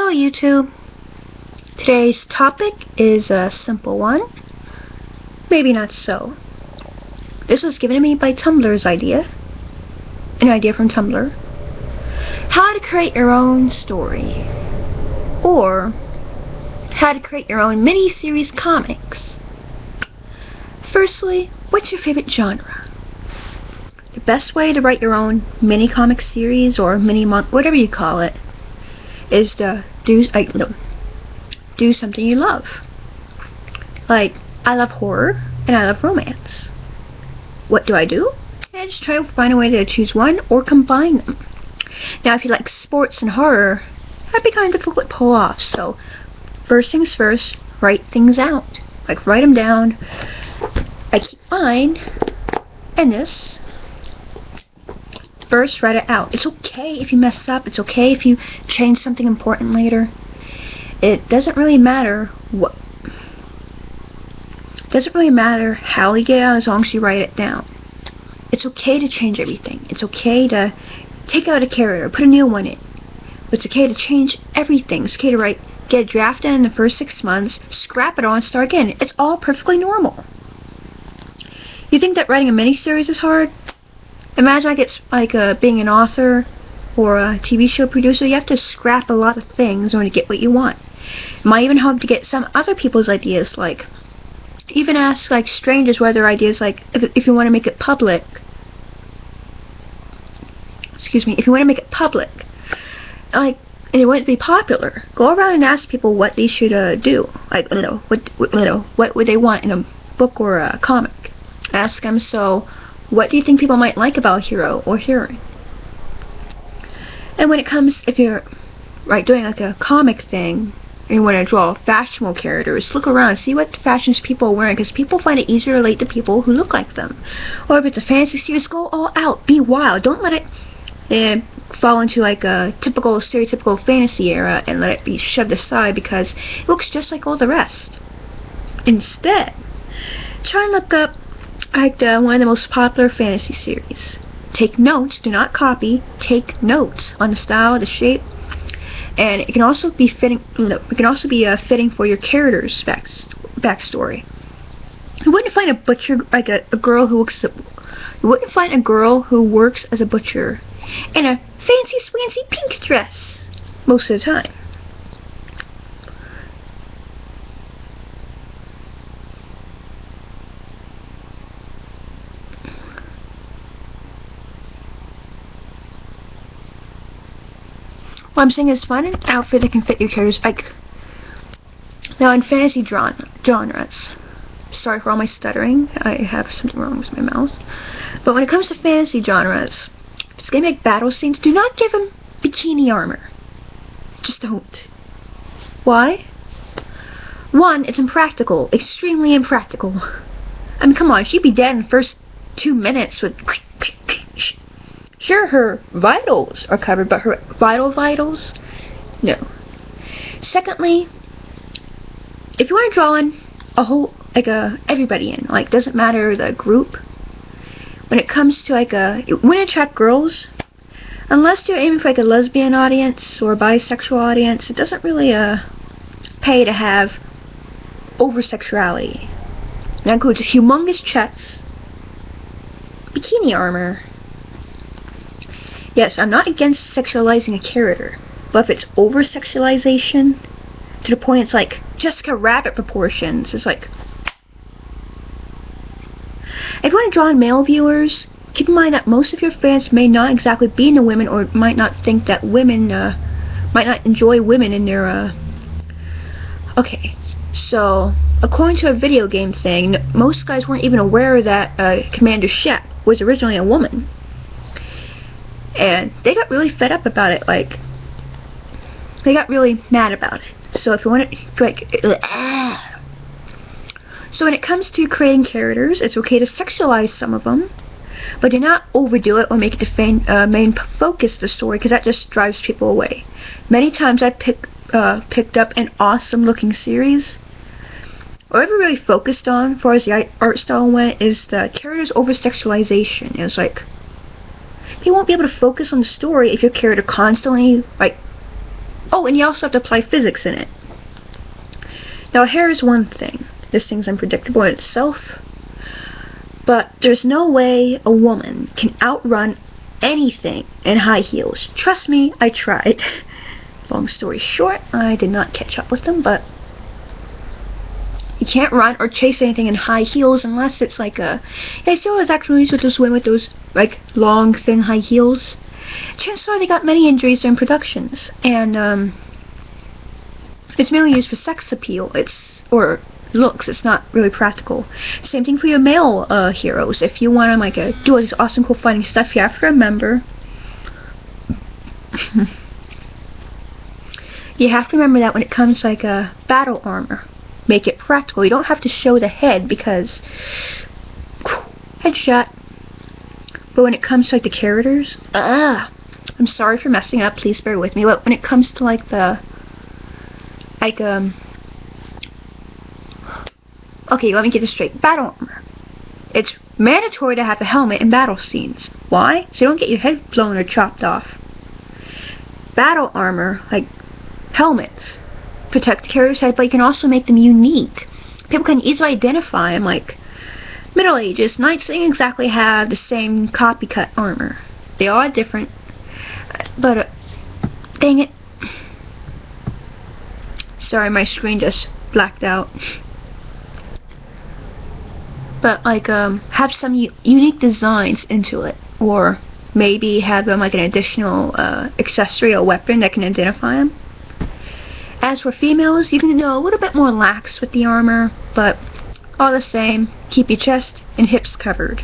Hello YouTube. Today's topic is a simple one. Maybe not so. This was given to me by Tumblr's idea. An idea from Tumblr. How to create your own story. Or how to create your own mini-series comics. Firstly, what's your favorite genre? The best way to write your own mini-comic series or mini-month, whatever you call it, is to do something you love. Like, I love horror and I love romance. What do? I just try to find a way to choose one or combine them. Now, if you like sports and horror, that'd be kind of difficult to pull off. So, first things first, write things out. Like, write them down. I keep mine and this. First, write it out. It's okay if you mess up. It's okay if you change something important later. It doesn't really matter what. It doesn't really matter how you get it out as long as you write it down. It's okay to change everything. It's okay to take out a character, put a new one in. It's okay to change everything. It's okay to get a draft in the first 6 months, scrap it all, and start again. It's all perfectly normal. You think that writing a miniseries is hard? Imagine being an author or a TV show producer. You have to scrap a lot of things in order to get what you want. It might even help to get some other people's ideas, like even ask strangers what their ideas, if you want to make it public. If you want to make it public, and you want it to be popular, go around and ask people what they should do. What would they want in a book or a comic? Ask them, so what do you think people might like about a hero or heroine? And when it comes, if you're doing a comic thing, and you want to draw fashionable characters, look around, see what fashions people are wearing, because people find it easier to relate to people who look like them. Or if it's a fantasy series, go all out, be wild. Don't let it fall into a typical, stereotypical fantasy era and let it be shoved aside because it looks just like all the rest. Instead, try and look up one of the most popular fantasy series. Take notes, do not copy. Take notes on the style, the shape, and it can also be fitting. Fitting for your character's backstory. You wouldn't find a butcher a girl who works. You wouldn't find a girl who works as a butcher in a fancy, swancy pink dress most of the time. What I'm saying is find an outfit that can fit your characters. Now in fantasy genres, sorry for all my stuttering, I have something wrong with my mouth. But when it comes to fantasy genres, if it's going to make battle scenes, do not give them bikini armor. Just don't. Why? One, it's impractical. Extremely impractical. I mean, come on, she'd be dead in the first 2 minutes with... Sure, her vitals are covered, but her vitals? No. Secondly, if you want to draw in a whole, everybody in, doesn't matter the group, when it comes to it wouldn't attract girls, unless you're aiming for a lesbian audience or a bisexual audience, it doesn't really pay to have over-sexuality. That includes humongous chests, bikini armor. Yes, I'm not against sexualizing a character, but if it's over-sexualization to the point it's Jessica Rabbit proportions, it's if you want to draw in male viewers, keep in mind that most of your fans may not exactly be into women, or might not think that women, might not enjoy women in their, Okay, so, according to a video game thing, most guys weren't even aware that Commander Shep was originally a woman. And they got really fed up about it, they got really mad about it. So if you want to, so when it comes to creating characters, it's okay to sexualize some of them, but do not overdo it or make it the main focus of the story, because that just drives people away. Many times I picked up an awesome looking series. What I've really focused on, as far as the art style went, is the character's over-sexualization. It's you won't be able to focus on the story if your character constantly Oh, and you also have to apply physics in it. Now, hair is one thing. This thing's unpredictable in itself. But there's no way a woman can outrun anything in high heels. Trust me, I tried. Long story short, I did not catch up with them, but you can't run or chase anything in high heels unless it's like a... Yeah, I see all those action movies with those women with those, like, long, thin high heels. Chances are they got many injuries during productions, and, it's mainly used for sex appeal. Or looks, it's not really practical. Same thing for your male, heroes. If you want to, like, do all this awesome, cool fighting stuff, you have to remember... you have to remember that when it comes, like, battle armor. Make it practical. You don't have to show the head because... headshot. But when it comes to, like, the characters... I'm sorry for messing up, please bear with me, but when it comes to, like, the... Like, okay, let me get this straight. Battle armor. It's mandatory to have a helmet in battle scenes. Why? So you don't get your head blown or chopped off. Battle armor, like helmets, protect the character's head, but you can also make them unique. People can easily identify them, like Middle Ages. Knights didn't exactly have the same copycat armor. They all are different. But, dang it. Sorry, my screen just blacked out. But, like, have some unique designs into it. Or maybe have them, like, an additional accessory or weapon that can identify them. As for females, you can go a little bit more lax with the armor, but all the same, keep your chest and hips covered.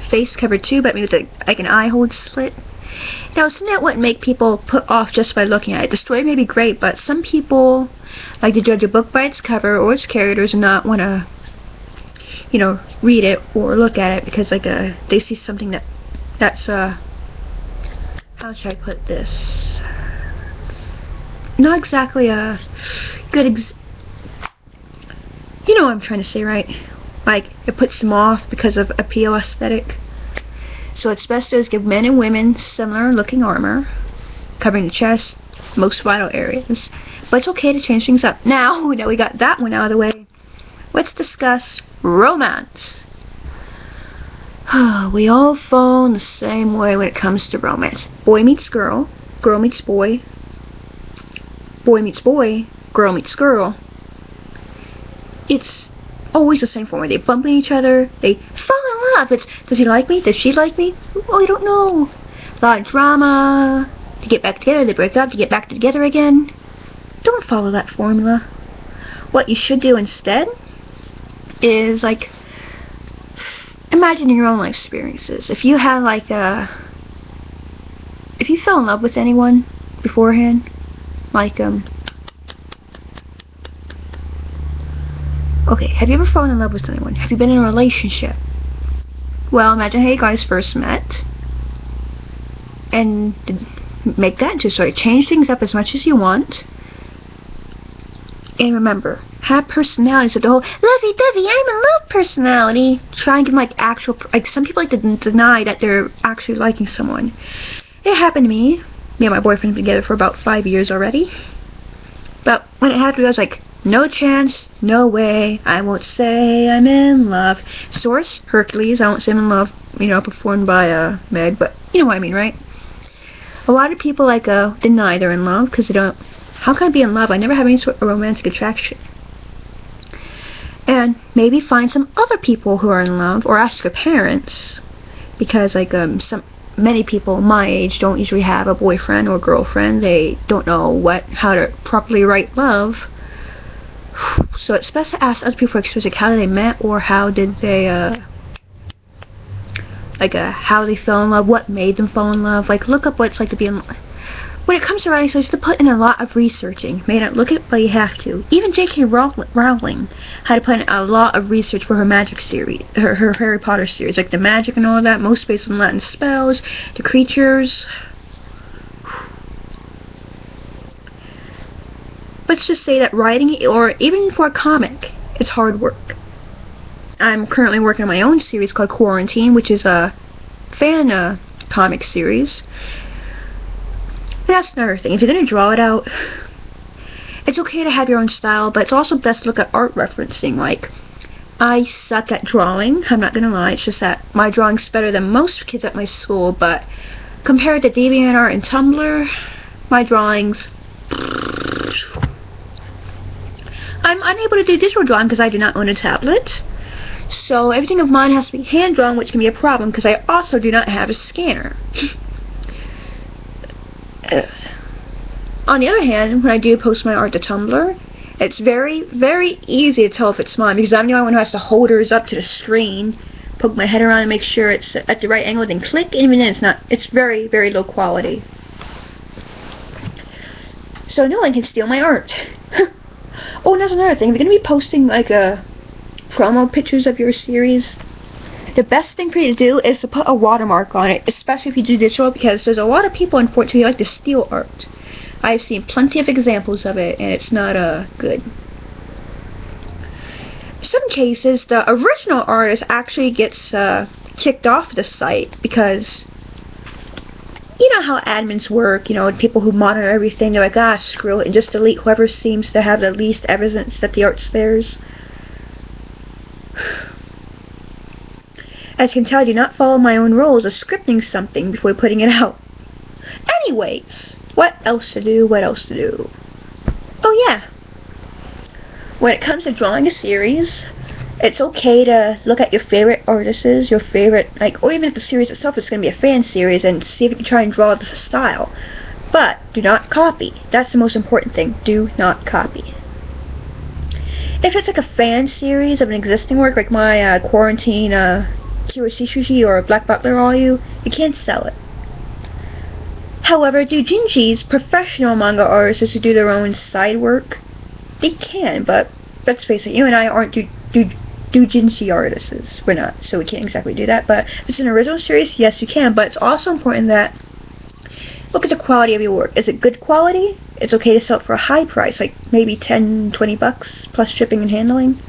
Face covered too, but maybe with like an eye hole slit. Now, something that wouldn't make people put off just by looking at it. The story may be great, but some people like to judge a book by its cover or its characters and not want to, you know, read it or look at it because, like, they see something that's how should I put this? Not exactly a good you know what I'm trying to say, right? Like, it puts them off because of appeal aesthetic. So it's best to give men and women similar looking armor, covering the chest, most vital areas. But it's okay to change things up. Now that we got that one out of the way, let's discuss romance. We all fall in the same way when it comes to romance. Boy meets girl, girl meets boy, boy meets boy, girl meets girl. It's always the same form. They bump into each other, they fall in love. It's, does he like me? Does she like me? Well, we don't know. A lot of drama. To get back together, they break up to get back together again. Don't follow that formula. What you should do instead is, like, imagine your own life experiences. If you had, like, if you fell in love with anyone beforehand, like, okay, have you ever fallen in love with anyone? Have you been in a relationship? Well, imagine how you guys first met, and make that into a story. Change things up as much as you want, and remember, have personality. So the whole lovey-dovey, I'm in love personality. Try and give them, like, actual, like, some people like to deny that they're actually liking someone. It happened to me. Me and my boyfriend have been together for about 5 years already. But when it happened, I was like, no chance, no way, I won't say I'm in love. Source, Hercules, I won't say I'm in love, you know, performed by Meg, but you know what I mean, right? A lot of people, like, deny they're in love because they don't, how can I be in love? I never have any sort of romantic attraction. And maybe find some other people who are in love, or ask your parents, because, like, many people my age don't usually have a boyfriend or girlfriend. They don't know how to properly write love. So it's best to ask other people for experience, like how they met, or how did they, how they fell in love, what made them fall in love. Like, look up what it's like to be in love. When it comes to writing, so it's to put in a lot of researching. May not look it, but you have to. Even J.K. Rowling had to put in a lot of research for her magic series, her Harry Potter series, like the magic and all that, most based on Latin spells, the creatures. Let's just say that writing, or even for a comic, it's hard work. I'm currently working on my own series called Quarantine, which is a fan comic series. And that's another thing. If you're going to draw it out, it's okay to have your own style, but it's also best to look at art referencing. Like, I suck at drawing, I'm not gonna lie, it's just that my drawing's better than most kids at my school, but compared to DeviantArt and Tumblr, my drawings... I'm unable to do digital drawing because I do not own a tablet. So everything of mine has to be hand-drawn, which can be a problem because I also do not have a scanner. On the other hand, when I do post my art to Tumblr, it's very, very easy to tell if it's mine because I'm the only one who has to hold hers up to the screen, poke my head around and make sure it's at the right angle, then click, and even then it's not. It's very, very low quality. So no one can steal my art. Oh, and that's another thing. If you're going to be posting like promo pictures of your series, the best thing for you to do is to put a watermark on it, especially if you do digital, because there's a lot of people, unfortunately, who like to steal art. I've seen plenty of examples of it, and it's not good. In some cases, the original artist actually gets kicked off the site because you know how admins work, you know, people who monitor everything, they're like, ah, screw it, and just delete whoever seems to have the least evidence that the art's theirs. As you can tell, I do not follow my own rules of scripting something before putting it out. Anyways, what else to do? Oh yeah. When it comes to drawing a series, it's okay to look at your favorite artists, your favorite, like, or even if the series itself is going to be a fan series, and see if you can try and draw the style. But do not copy. That's the most important thing. Do not copy. If it's like a fan series of an existing work, like my Quarantine Kiroshishi or Black Butler All You can't sell it. However, doujinshis, professional manga artists who do their own side work, they can, but let's face it, you and I aren't doujinshi artists. We're not, so we can't exactly do that. But if it's an original series, yes, you can. But it's also important that look at the quality of your work. Is it good quality? It's okay to sell it for a high price, like maybe $10–20 plus shipping and handling.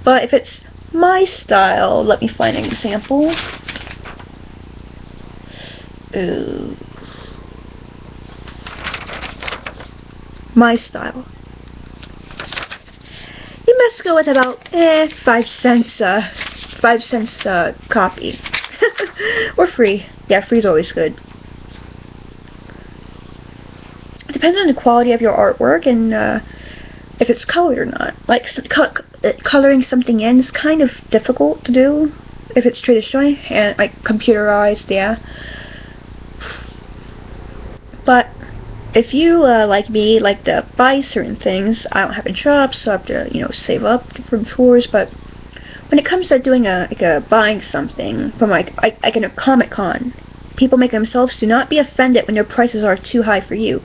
But if it's my style, let me find an example. My style. You must go with about 5 cents. 5 cents copy, or free. Yeah, free is always good. It depends on the quality of your artwork and if it's colored or not. Like coloring something in is kind of difficult to do if it's traditionally and like computerized. Yeah, but if you, like me, like to buy certain things, I don't have insurance, so I have to, you know, save up for tours. But when it comes to doing buying something from like a Comic-Con, people make themselves. Do not be offended when their prices are too high for you.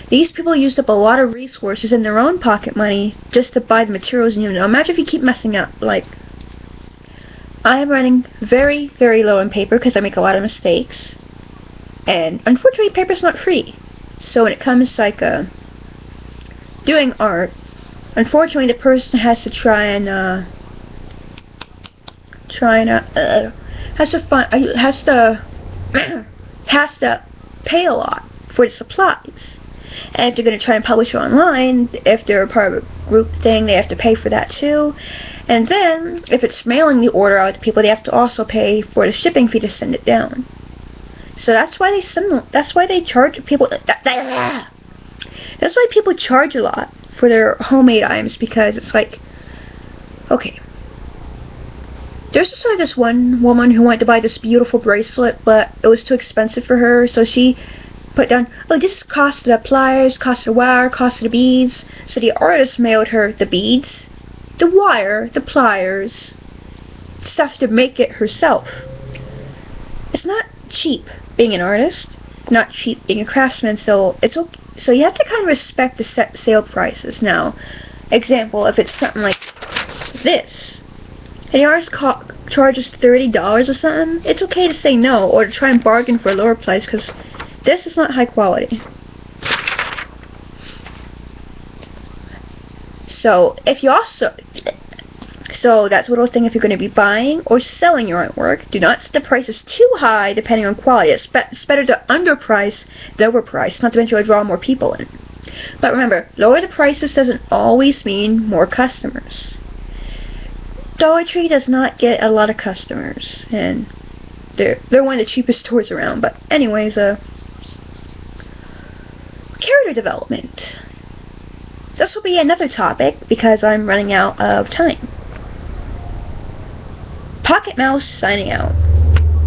These people used up a lot of resources in their own pocket money just to buy the materials. And, you know, imagine if you keep messing up. Like, I am running very, very low on paper because I make a lot of mistakes, and unfortunately, paper's not free. So when it comes to like doing art, unfortunately the person has to has to pay a lot for the supplies. And if they're going to try and publish it online, if they're a part of a group thing, they have to pay for that too. And then if it's mailing the order out to people, they have to also pay for the shipping fee to send it down. So that's why they charge people. That's why people charge a lot for their homemade items, because it's like, okay, there's just like this one woman who wanted to buy this beautiful bracelet, but it was too expensive for her, so she put down, oh, this cost the pliers, cost the wire, cost the beads. So the artist mailed her the beads, the wire, the pliers, stuff to make it herself. It's not cheap being an artist, not cheap being a craftsman, so it's okay. So you have to kind of respect the set sale prices. Now, example, if it's something like this, and the artist charges $30 or something, it's okay to say no, or to try and bargain for a lower price, because this is not high quality. So if you also, so that's a little thing if you're going to be buying or selling your artwork. Do not set the prices too high depending on quality. It's better to underprice than overprice, not to mention you'll draw more people in. But remember, lower the prices doesn't always mean more customers. Dollar Tree does not get a lot of customers, and they're one of the cheapest stores around. But anyways, character development. This will be another topic because I'm running out of time. Pocket Mouse signing out.